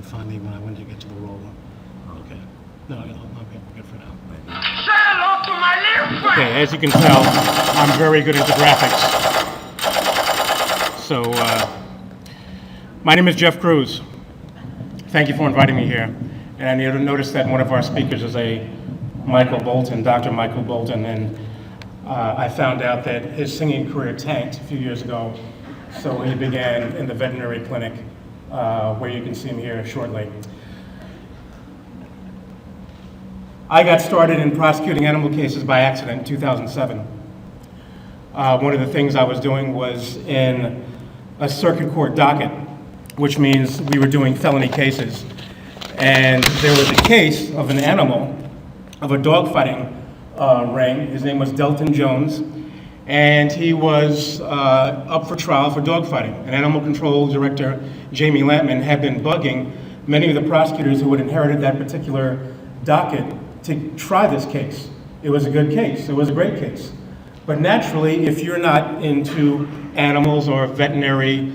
find me when I went to get to the roll. Okay. No, I'm good for now. Say hello to my little friend! Okay, as you can tell, I'm very good at the graphics. So, my name is Jeff Cruz. Thank you for inviting me here. And I need to notice that one of our speakers is a Michael Bolton, Dr. Michael Bolton, and I found out that his singing career tanked a few years ago, so he began in the veterinary clinic, where you can see him here shortly. I got started in prosecuting animal cases by accident in 2007. One of the things I was doing was in a circuit court docket, which means we were doing felony cases. And there was a case of an animal, of a dog fighting ring. His name was Delton Jones, and he was up for trial for dog fighting. And Animal Control Director Jamie Lampman had been bugging many of the prosecutors who had inherited that particular docket to try this case. It was a good case. It was a great case. But naturally, if you're not into animals or veterinary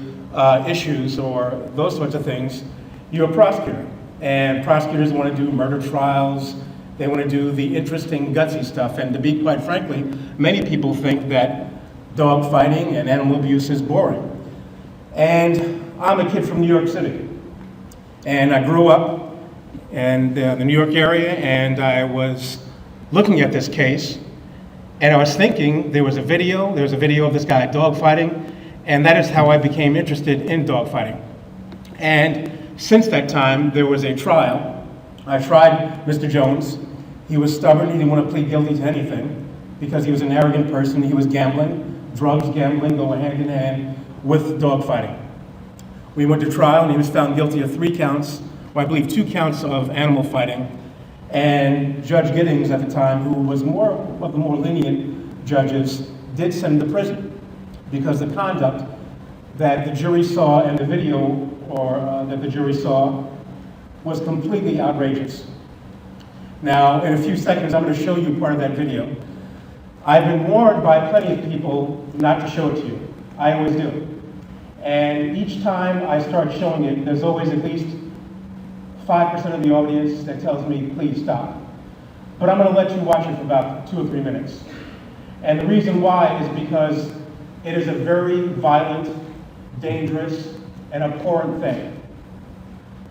issues or those sorts of things, you're a prosecutor. And prosecutors want to do murder trials. They want to do the interesting, gutsy stuff. And to be quite frankly, many people think that dog fighting and animal abuse is boring. And I'm a kid from New York City. And I grew up in the New York area, and I was looking at this case, and I was thinking there was a video of this guy dog fighting, and that is how I became interested in dog fighting. And since that time, there was a trial. I tried Mr. Jones. He was stubborn. He didn't want to plead guilty to anything because he was an arrogant person. He was gambling. Drugs, gambling go hand in hand with dog fighting. We went to trial, and he was found guilty of 3 counts, or I believe 2 counts of animal fighting. And Judge Giddings at the time, who was one of the more lenient judges, did send him to prison because the conduct that the jury saw in the video, or that the jury saw, was completely outrageous. Now, in a few seconds, I'm going to show you part of that video. I've been warned by plenty of people not to show it to you. I always do. And each time I start showing it, there's always at least 5% of the audience that tells me, please stop. But I'm going to let you watch it for about 2 or 3 minutes. And the reason why is because it is a very violent, dangerous, and abhorrent thing.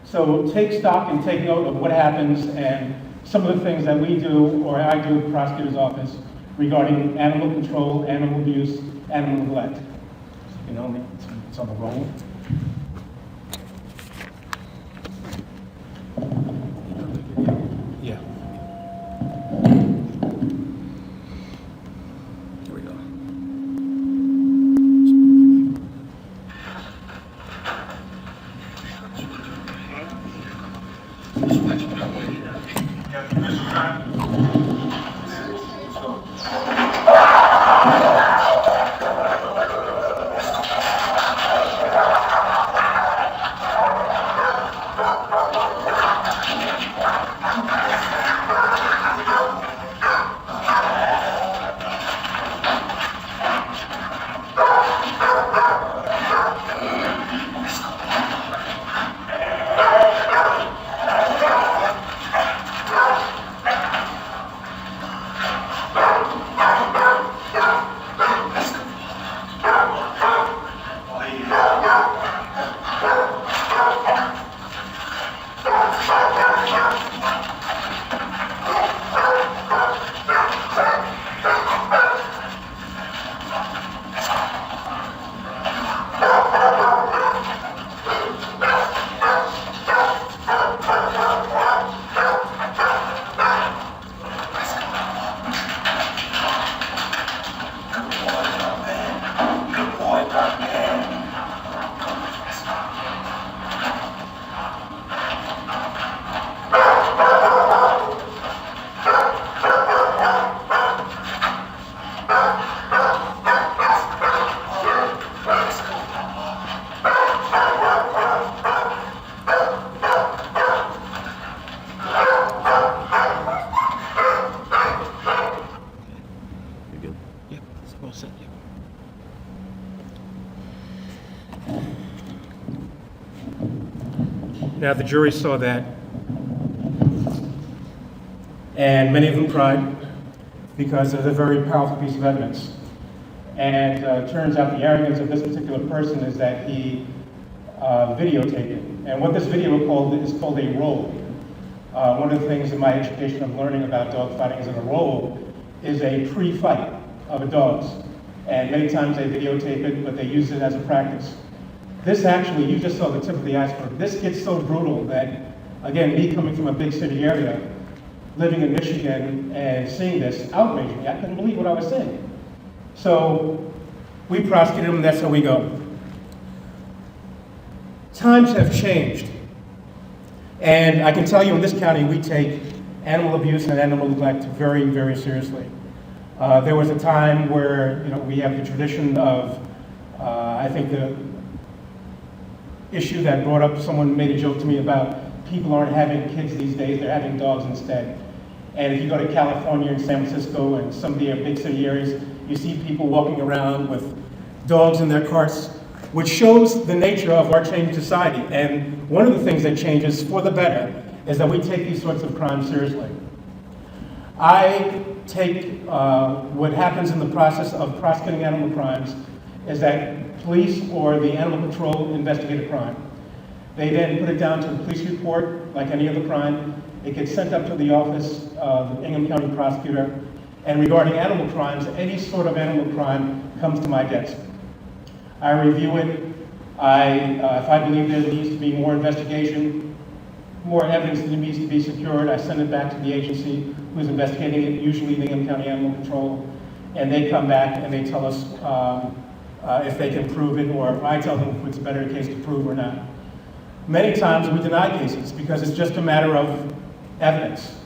So take stock and take note of what happens and some of the things that we do, or I do at the prosecutor's office, regarding animal control, animal abuse, animal neglect. You know, it's on the roll. Yeah. Here we go. Now, the jury saw that, and many of them cried because it's a very powerful piece of evidence. And it turns out the arrogance of this particular person is that he videotaped it. And what this video is called a roll. One of the things in my education of learning about dog fighting is that a roll is a pre-fight of a dog's. And many times they videotape it, but they use it as a practice. This actually, you just saw the tip of the iceberg. This gets so brutal that, again, me coming from a big city area, living in Michigan and seeing this outraged me. I couldn't believe what I was seeing. So we prosecuted him, and that's how we go. Times have changed. And I can tell you in this county, we take animal abuse and animal neglect very, very seriously. There was a time where, we have the tradition of, I think the issue that brought up, someone made a joke to me about people aren't having kids these days, they're having dogs instead. And if you go to California and San Francisco and some of the big city areas, you see people walking around with dogs in their carts, which shows the nature of our changed society. And one of the things that changes for the better is that we take these sorts of crimes seriously. I take what happens in the process of prosecuting animal crimes is that police or the animal control investigate a crime. They then put it down to a police report, like any other crime. It gets sent up to the office of the Ingham County Prosecutor. And regarding animal crimes, any sort of animal crime comes to my desk. I review it. If I believe there needs to be more investigation, more evidence that needs to be secured, I send it back to the agency who's investigating it, usually the Ingham County Animal Control, and they come back and they tell us if they can prove it, or I tell them if it's a better case to prove or not. Many times we deny cases because it's just a matter of evidence.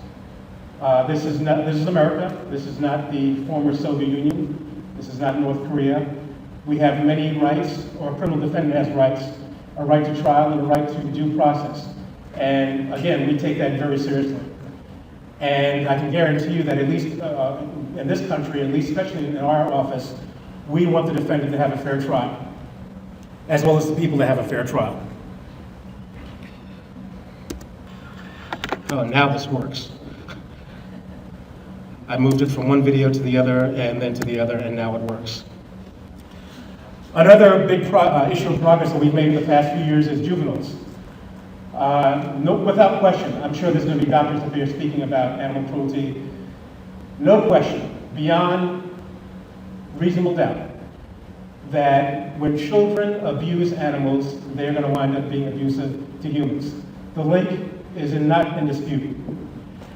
This is America. This is not the former Soviet Union. This is not North Korea. We have many rights, or a criminal defendant has rights, a right to trial and a right to due process. And again, we take that very seriously. And I can guarantee you that at least in this country, at least especially in our office, we want the defendant to have a fair trial, as well as the people to have a fair trial. Oh, now this works. I moved it from one video to the other, and then to the other, and now it works. Another big issue of progress that we've made in the past few years is juveniles. Without question, I'm sure there's going to be doctors up there speaking about animal cruelty. No question, beyond reasonable doubt, that when children abuse animals, they're going to wind up being abusive to humans. The link is not in dispute.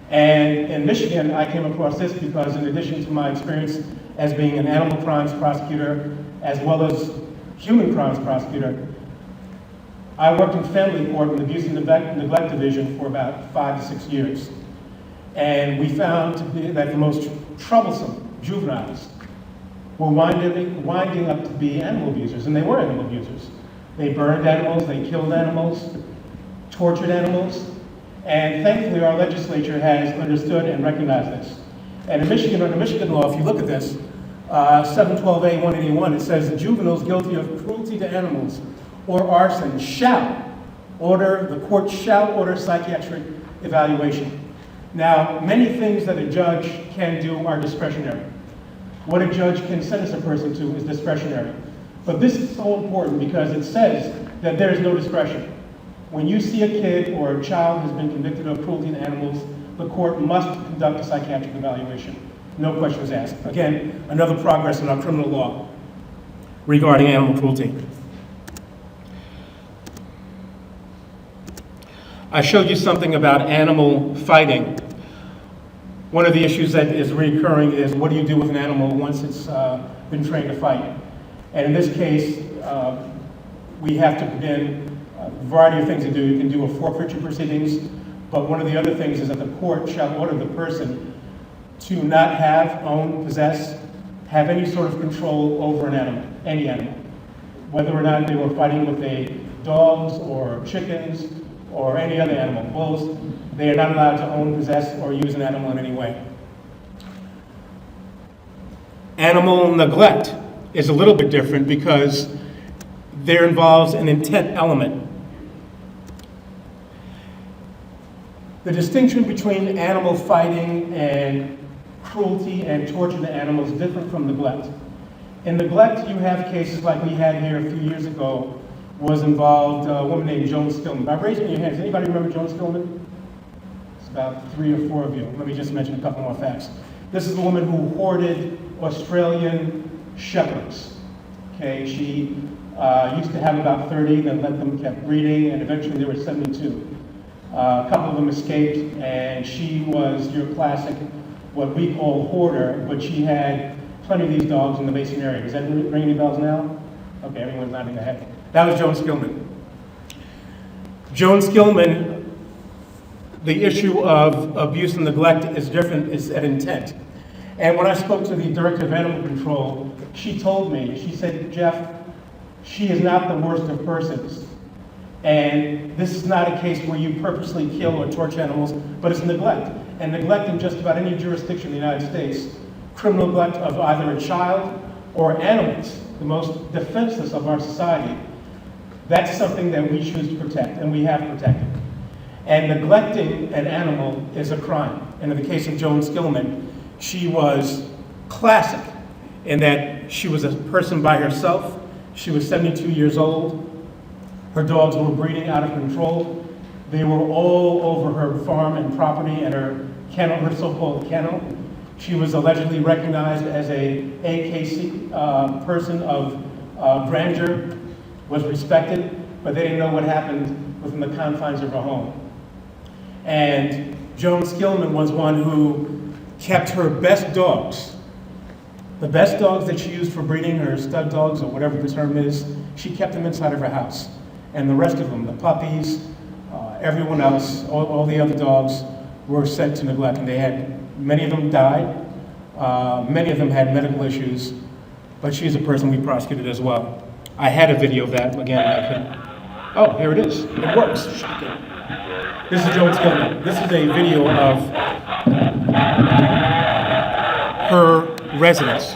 And in Michigan, I came across this because in addition to my experience as being an animal crimes prosecutor, as well as human crimes prosecutor, I worked in family court in the abuse and neglect division for about 5 to 6 years. And we found that the most troublesome juveniles were winding up to be animal abusers, and they were animal abusers. They burned animals, they killed animals, tortured animals, and thankfully our legislature has understood and recognized this. And in Michigan, under Michigan law, if you look at this, 712A 181, it says that juveniles guilty of cruelty to animals or arson the court shall order psychiatric evaluation. Now, many things that a judge can do are discretionary. What a judge can sentence a person to is discretionary. But this is so important because it says that there is no discretion. When you see a kid or a child has been convicted of cruelty to animals, the court must conduct a psychiatric evaluation. No questions asked. Again, another progress in our criminal law regarding animal cruelty. I showed you something about animal fighting. One of the issues that is recurring is what do you do with an animal once it's been trained to fight? And in this case, we have to begin a variety of things to do. You can do a forfeiture proceedings, but one of the other things is that the court shall order the person to not have, own, possess, have any sort of control over an animal, any animal. Whether or not they were fighting with dogs or chickens or any other animal, bulls, they are not allowed to own, possess, or use an animal in any way. Animal neglect is a little bit different because there involves an intent element. The distinction between animal fighting and cruelty and torture to animals is different from neglect. In neglect, you have cases like we had here a few years ago, was involved a woman named Joan Stillman. By raising your hands, anybody remember Joan Stillman? It's about 3 or 4 of you. Let me just mention a couple more facts. This is the woman who hoarded Australian shepherds. Okay, she used to have about 30, then let them kept breeding, and eventually there were 72. A couple of them escaped, and she was your classic, what we call hoarder, but she had plenty of these dogs in the Mason area. Does that ring any bells now? Okay, everyone's nodding their head. That was Joan Skillman. Joan Skillman, the issue of abuse and neglect is different, is at intent. And when I spoke to the director of animal control, she told me, she said, Jeff, she is not the worst of persons. And this is not a case where you purposely kill or torture animals, but it's neglect. And neglect in just about any jurisdiction in the United States, criminal neglect of either a child or animals, the most defenseless of our society, that's something that we choose to protect, and we have protected. And neglecting an animal is a crime. And in the case of Joan Skillman, she was classic in that she was a person by herself. She was 72 years old. Her dogs were breeding out of control. They were all over her farm and property and her kennel, her so-called kennel. She was allegedly recognized as a AKC person of grandeur, was respected, but they didn't know what happened within the confines of her home. And Joan Skillman was one who kept her best dogs, the best dogs that she used for breeding, her stud dogs or whatever the term is, she kept them inside of her house. And the rest of them, the puppies, everyone else, all the other dogs were sent to neglect. And they had, many of them died, many of them had medical issues, but she's a person we prosecuted as well. I had a video of that, again, I couldn't. Oh, here it is, it works. This is Joan Skillman. This is a video of her residence.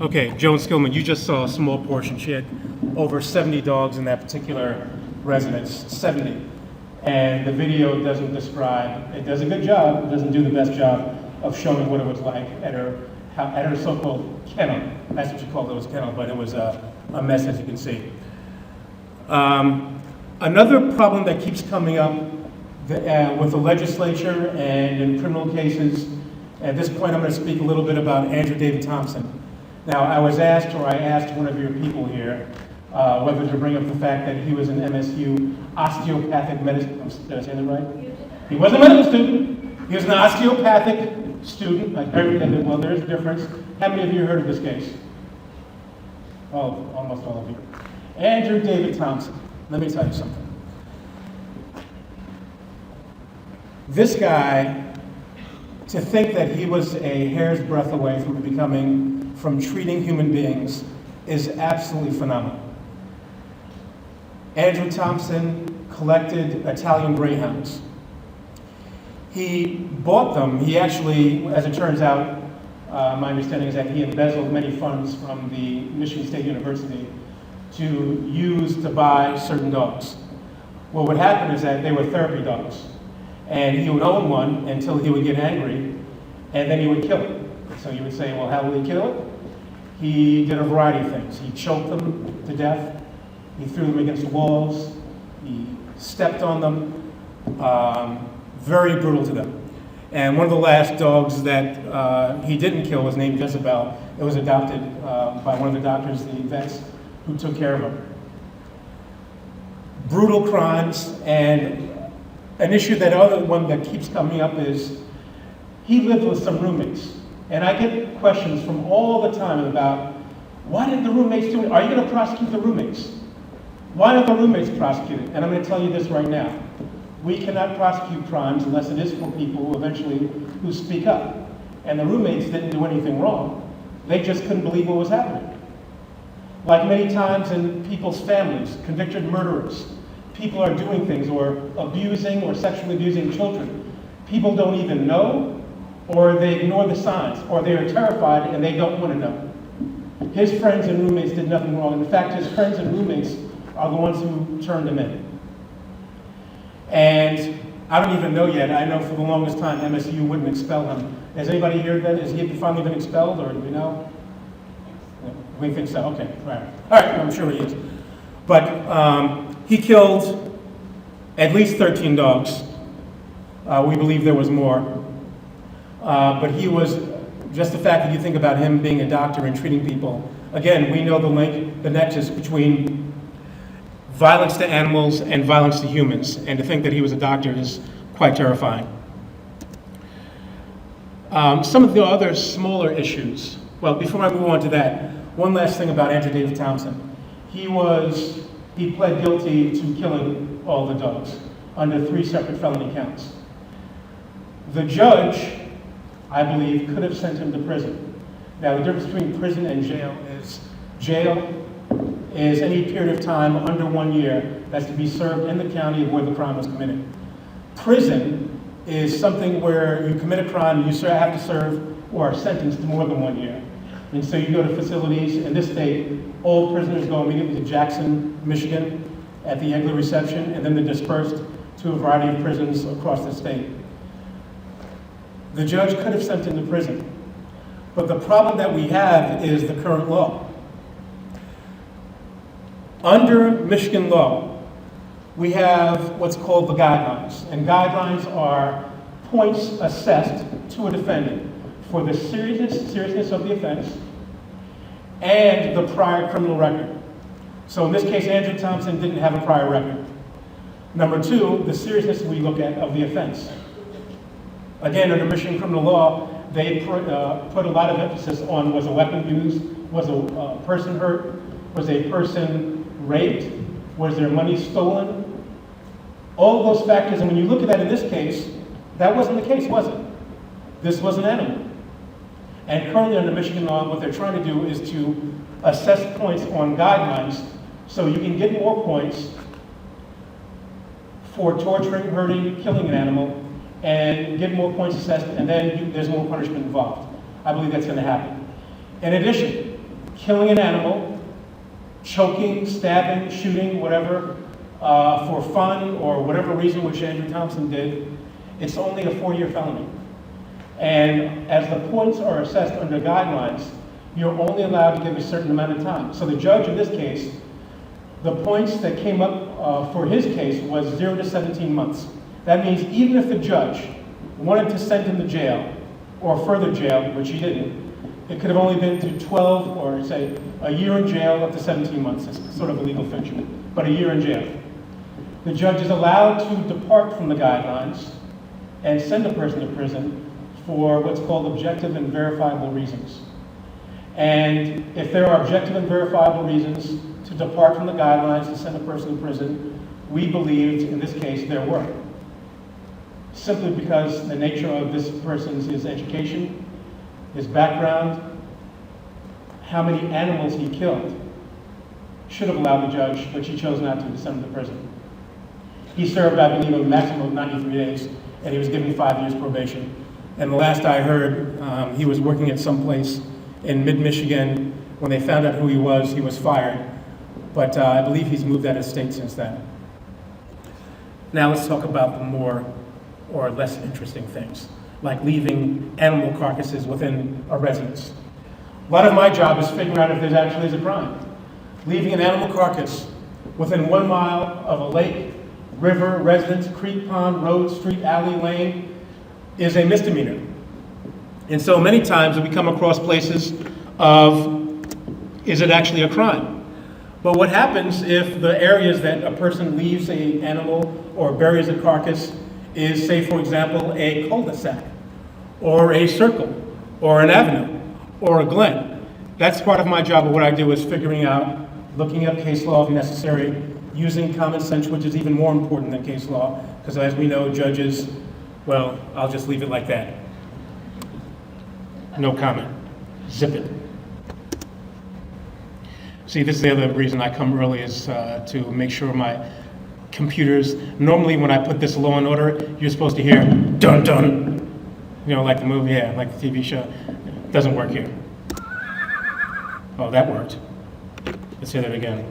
Okay, Joan Skillman, you just saw a small portion. She had over 70 dogs in that particular residence, 70. And the video doesn't describe, it does a good job, it doesn't do the best job of showing what it was like at her so-called kennel. That's what you called it, was kennel, but it was a mess, as you can see. Another problem that keeps coming up with the legislature and in criminal cases, at this point I'm going to speak a little bit about Andrew David Thompson. Now, I asked one of your people here whether to bring up the fact that he was an MSU osteopathic medicine, did I say that right? He wasn't a medical student, he was an osteopathic student. Well, there's a difference. How many of you heard of this case? Oh, almost all of you. Andrew David Thompson. Let me tell you something. This guy, to think that he was a hair's breadth away from treating human beings is absolutely phenomenal. Andrew Thompson collected Italian greyhounds. He bought them. He actually, as it turns out, my understanding is that he embezzled many funds from the Michigan State University to use to buy certain dogs. What would happen is that they were therapy dogs, and he would own one until he would get angry, and then he would kill it. So you would say, well, how will he kill it? He did a variety of things. He choked them to death. He threw them against the walls. He stepped on them. Very brutal to them. And one of the last dogs that he didn't kill was named Jezebel. It was adopted by one of the doctors, the vets, who took care of him. Brutal crimes, and an issue that keeps coming up is he lived with some roommates. And I get questions from all the time about, why did the roommates do it? Are you going to prosecute the roommates? Why don't the roommates prosecute it? And I'm going to tell you this right now. We cannot prosecute crimes unless it is for people who speak up. And the roommates didn't do anything wrong. They just couldn't believe what was happening. Like many times in people's families, convicted murderers, people are doing things or abusing or sexually abusing children. People don't even know, or they ignore the signs, or they are terrified and they don't want to know. His friends and roommates did nothing wrong. In fact, his friends and roommates are the ones who turned him in. And I don't even know yet. I know for the longest time MSU wouldn't expel him. Has anybody heard that? Has he finally been expelled, or do we know? We think so. Okay, right. All right, I'm sure he is. But he killed at least 13 dogs. We believe there was more. But he was, just the fact that you think about him being a doctor and treating people, again, we know the link, the nexus between violence to animals and violence to humans. And to think that he was a doctor is quite terrifying. Some of the other smaller issues, well, before I move on to that, one last thing about Andrew David Thompson. He pled guilty to killing all the dogs under 3 separate felony counts. The judge, I believe, could have sent him to prison. Now, the difference between prison and jail is any period of time under 1 year that's to be served in the county where the crime was committed. Prison is something where you commit a crime, you have to serve or are sentenced to more than 1 year. And so you go to facilities. In this state, all prisoners go immediately to Jackson, Michigan, at the Egler reception, and then they're dispersed to a variety of prisons across the state. The judge could have sent him to prison. But the problem that we have is the current law. Under Michigan law, we have what's called the guidelines. And guidelines are points assessed to a defendant for the seriousness of the offense and the prior criminal record. So in this case, Andrew Thompson didn't have a prior record. Number 2, the seriousness we look at of the offense. Again, under Michigan criminal law, they put a lot of emphasis on, was a weapon used, was a person hurt, was a person raped, was there money stolen? All of those factors, and when you look at that in this case, that wasn't the case, was it? This was an animal. And currently under Michigan law, what they're trying to do is to assess points on guidelines so you can get more points for torturing, hurting, killing an animal, and get more points assessed, and then there's more punishment involved. I believe that's going to happen. In addition, killing an animal, choking, stabbing, shooting, whatever, for fun or whatever reason, which Andrew Thompson did, it's only a 4-year felony. And as the points are assessed under guidelines, you're only allowed to give a certain amount of time. So the judge in this case, the points that came up for his case was 0 to 17 months. That means even if the judge wanted to send him to jail, or further jail, which he didn't, it could have only been to 12 or say a year in jail up to 17 months. It's sort of a legal fiction, but a year in jail. The judge is allowed to depart from the guidelines and send a person to prison for what's called objective and verifiable reasons. And if there are objective and verifiable reasons to depart from the guidelines and send a person to prison, we believed in this case there were. Simply because the nature of this person's his education, his background, how many animals he killed, should have allowed the judge, but she chose not to send him to prison. He served, I believe, a maximum of 93 days, and he was given 5 years probation. And the last I heard, he was working at some place in mid-Michigan. When they found out who he was fired. But I believe he's moved out of state since then. Now let's talk about the more or less interesting things, like leaving animal carcasses within a residence. A lot of my job is figuring out if there actually is a crime. Leaving an animal carcass within 1 mile of a lake, river, residence, creek, pond, road, street, alley, lane, is a misdemeanor. And so many times we come across places of, is it actually a crime? But what happens if the areas that a person leaves an animal or buries a carcass is, say, for example, a cul-de-sac, or a circle, or an avenue, or a glen? That's part of my job, of what I do is figuring out, looking up case law if necessary, using common sense, which is even more important than case law, because as we know, judges, well, I'll just leave it like that. No comment. Zip it. See, this is the other reason I come early, is to make sure my computers, normally when I put this law in order, you're supposed to hear dun dun, you know, like the movie, yeah, like the TV show. It doesn't work here. Oh, that worked. Let's hear that again.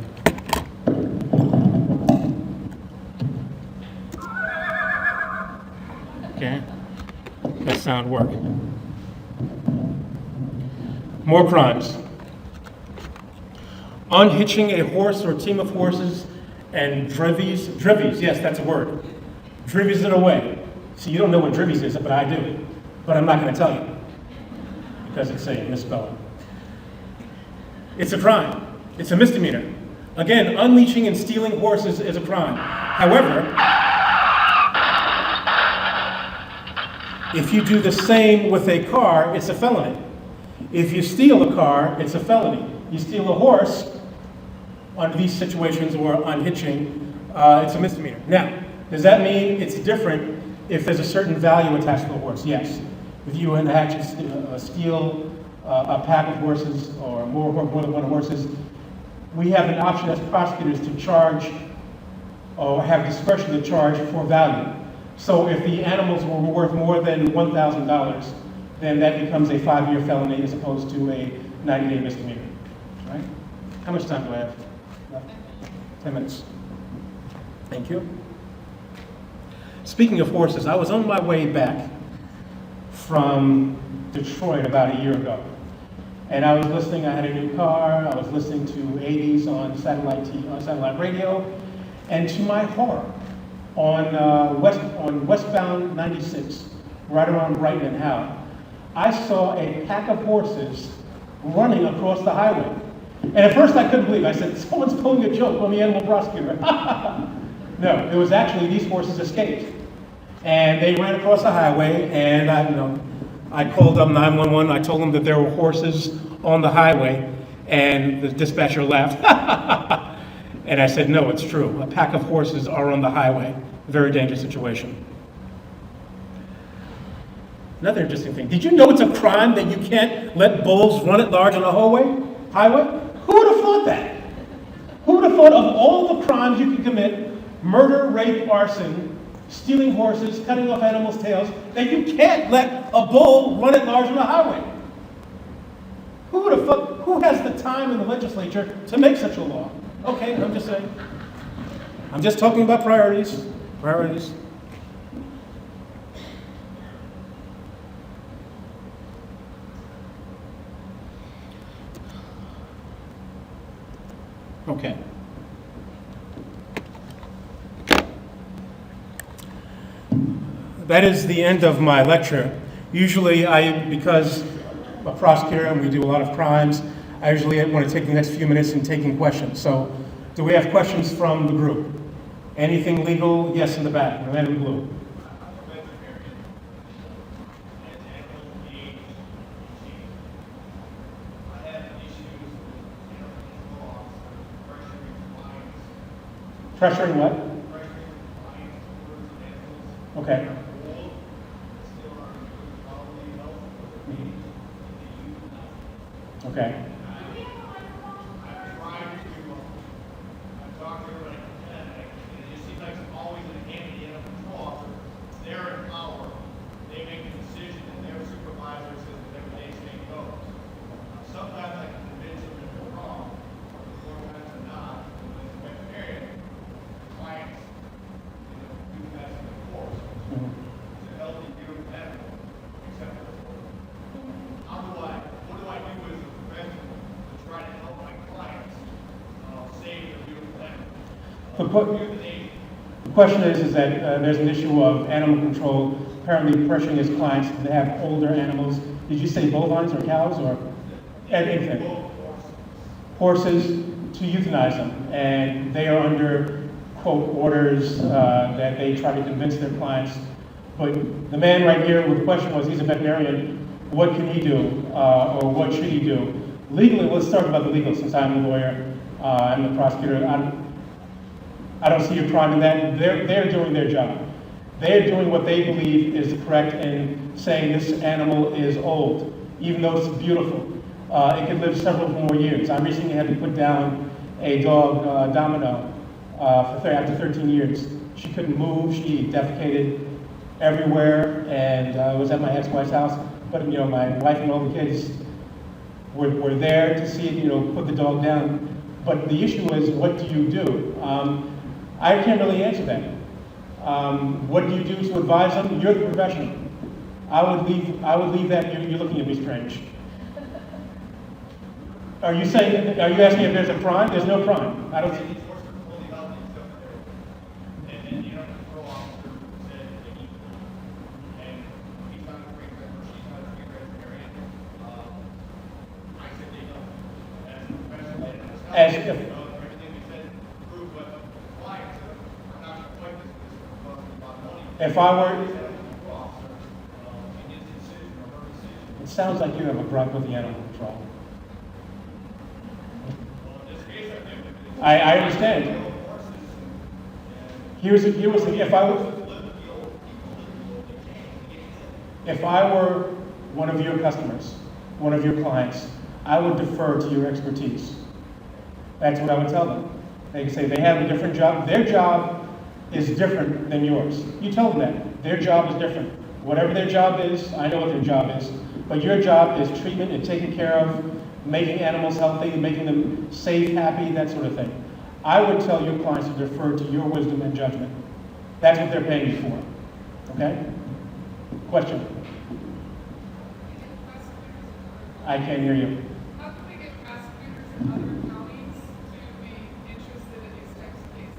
Okay, that sound work. More crimes. Unhitching a horse or team of horses and drivies, yes, that's a word. Drivies it away. See, you don't know what drivies is, but I do. But I'm not going to tell you, because it's a misspelling. It's a crime. It's a misdemeanor. Again, unleashing and stealing horses is a crime. However, if you do the same with a car, it's a felony. If you steal a car, it's a felony. You steal a horse, under these situations, or unhitching, it's a misdemeanor. Now, does that mean it's different if there's a certain value attached to the horse? Yes. If you steal a pack of horses or more than one horses, we have an option as prosecutors to charge or have discretion to charge for value. So if the animals were worth more than $1,000, then that becomes a 5-year felony as opposed to a 90-day misdemeanor. Right? How much time do I have? 10 minutes. Thank you. Speaking of horses, I was on my way back from Detroit about a year ago. And I was listening, I had a new car, I was listening to 80s on satellite radio, and to my horror, on westbound 96, right around Brighton and Howe, I saw a pack of horses running across the highway. And at first I couldn't believe it. I said, someone's pulling a joke on the animal prosecutor. No, it was actually these horses escaped. And they ran across the highway, and I called up 911. I told them that there were horses on the highway, and the dispatcher laughed. And I said, no, it's true. A pack of horses are on the highway. Very dangerous situation. Another interesting thing. Did you know it's a crime that you can't let bulls run at large on a highway? Who would have thought that? Who would have thought of all the crimes you could commit, murder, rape, arson, stealing horses, cutting off animals' tails, that you can't let a bull run at large on a highway? Who Who has the time in the legislature to make such a law? Okay, I'm just saying. I'm just talking about priorities. Priorities. Okay. That is the end of my lecture. Usually because I'm a prosecutor and we do a lot of crimes, I usually want to take the next few minutes in taking questions. So, do we have questions from the group? Anything legal? Yes, in the back, the man in blue. Pressuring what? Okay. Okay. The question is that there's an issue of animal control apparently pressuring his clients to have older animals. Did you say bovines or cows or anything? Horses, to euthanize them, and they are under, quote, orders that they try to convince their clients. But the man right here with the question was, he's a veterinarian, what can he do, or what should he do? Legally, let's start about the legal, since I'm the lawyer, I'm the prosecutor. I don't see a crime in that. They're doing their job. They're doing what they believe is correct in saying this animal is old, even though it's beautiful. It could live several more years. I recently had to put down a dog, Domino, after 13 years. She couldn't move. She defecated everywhere, and was at my ex-wife's house. But my wife and all the kids were there to see it, put the dog down. But the issue is, what do you do? I can't really answer that. What do you do to advise them? You're the professional. I would leave that. You're looking at me strange. Are you asking if there's a crime? There's no crime. I don't see. As if I were, it sounds like you have a gripe with the animal control. I understand. If I were one of your customers, one of your clients, I would defer to your expertise. That's what I would tell them. They can say they have a different job. Their job is different than yours. You tell them that. Their job is different. Whatever their job is, I know what their job is. But your job is treatment and taking care of, making animals healthy, making them safe, happy, that sort of thing. I would tell your clients to defer to your wisdom and judgment. That's what they're paying you for. Okay? Question? I can't hear you. How can we get prosecutors in other counties to be interested in these types of cases?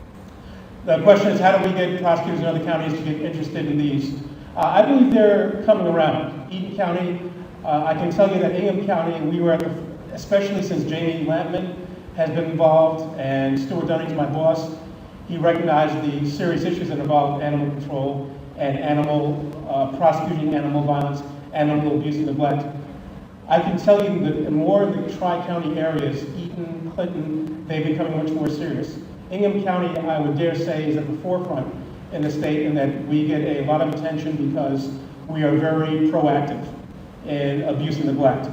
The question is, how do we get prosecutors in other counties to get interested in these? I believe they're coming around. Eaton County, I can tell you that Ingham County, we were at the, especially since Jamie Lampman has been involved, and Stuart Dunning's my boss, he recognized the serious issues that involve animal control and prosecuting animal violence, animal abuse and neglect. I can tell you that more in the tri-county areas, Eaton, Clinton, they're becoming much more serious. Ingham County, I would dare say, is at the forefront in the state in that we get a lot of attention because we are very proactive in abuse and neglect.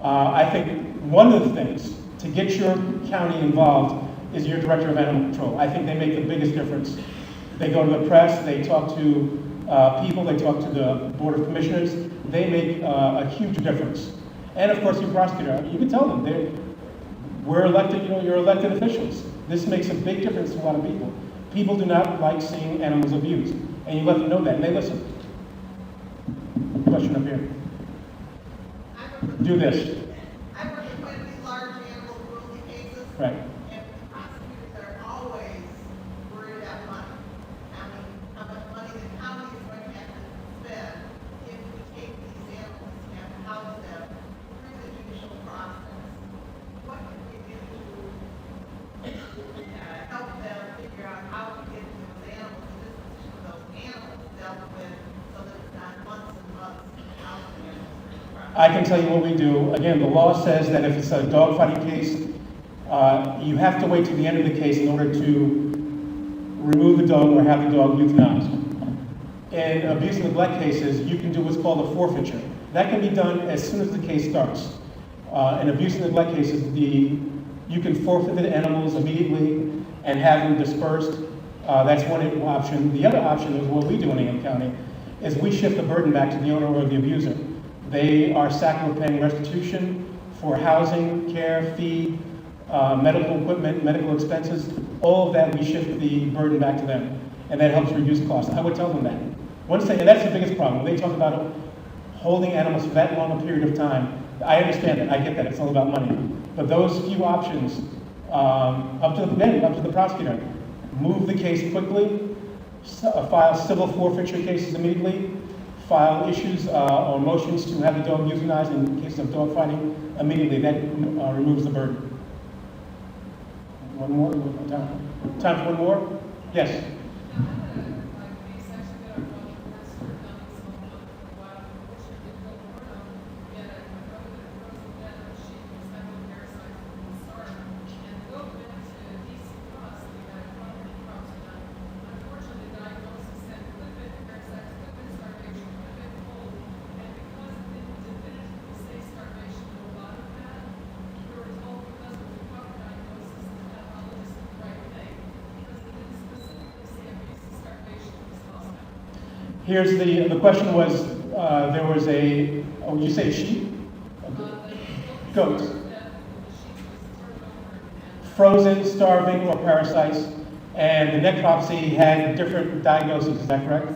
I think one of the things to get your county involved is your director of animal control. I think they make the biggest difference. They go to the press, they talk to people, they talk to the Board of Commissioners. They make a huge difference. And of course, your prosecutor, you can tell them, we're elected, you're elected officials. This makes a big difference to a lot of people. People do not like seeing animals abused, and you let them know that, and they listen. Question up here. Do this. I work with quite a few large animal cruelty cases. Right. And prosecutors are always worried about money. How much money the county is going to have to spend if we take these animals and house them through the judicial process. What can we do to help them figure out how to get those animals, the disposition of those animals dealt with so that it's not months and months out of the animals? I can tell you what we do. Again, the law says that if it's a dog fighting case, you have to wait to the end of the case in order to remove the dog or have the dog euthanized. In abuse and neglect cases, you can do what's called a forfeiture. That can be done as soon as the case starts. In abuse and neglect cases, you can forfeit the animals immediately and have them dispersed. That's one option. The other option is what we do in Ingham County, is we shift the burden back to the owner or the abuser. They are sacked with paying restitution for housing, care, feed, medical equipment, medical expenses. All of that, we shift the burden back to them, and that helps reduce costs. I would tell them that. And that's the biggest problem. When they talk about holding animals for that long a period of time, I understand it. I get that. It's all about money. But those few options, up to the prosecutor, move the case quickly, file civil forfeiture cases immediately, file issues or motions to have the dog euthanized in cases of dog fighting immediately. That removes the burden. One more? Time for one more? Yes. Here's the question was, there was would you say sheep? Goats. Frozen, starving, or parasites. And the necropsy had different diagnoses, is that correct?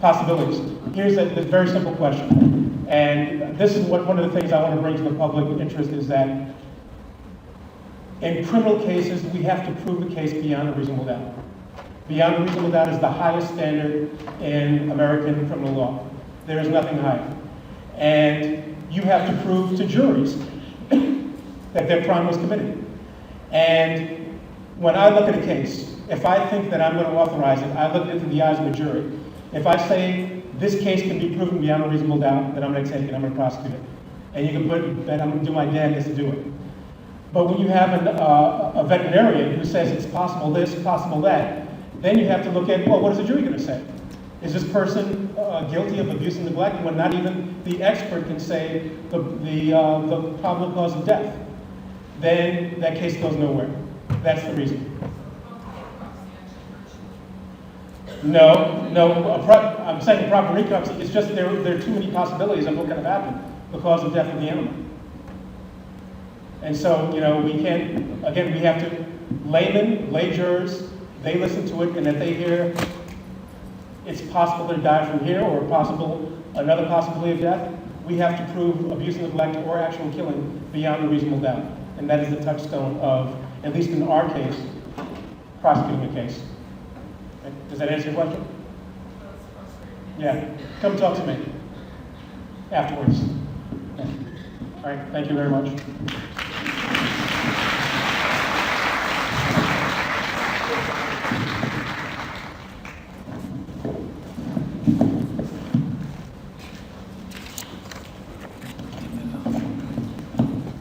Possibilities. Here's a very simple question. And this is one of the things I want to bring to the public interest is that in criminal cases, we have to prove the case beyond a reasonable doubt. Beyond a reasonable doubt is the highest standard in American criminal law. There is nothing higher. And you have to prove to juries that their crime was committed. And when I look at a case, if I think that I'm going to authorize it, I look into the eyes of the jury. If I say this case can be proven beyond a reasonable doubt, then I'm going to take it, I'm going to prosecute it. And you can put that I'm going to do my damnedest to do it. But when you have a veterinarian who says it's possible this, possible that, then you have to look at, well, what is the jury going to say? Is this person guilty of abuse and neglect when not even the expert can say the probable cause of death? Then that case goes nowhere. That's the reason. I'm saying proper necropsy. It's just there are too many possibilities of what could have happened, the cause of death of the animal. And so, we can't, again, we have to, lay jurors, they listen to it, and if they hear it's possible to die from here or another possibility of death, we have to prove abuse and neglect or actual killing beyond a reasonable doubt. And that is the touchstone of, at least in our case, prosecuting a case. Does that answer your question? Yeah. Come talk to me afterwards. Yeah. All right. Thank you very much.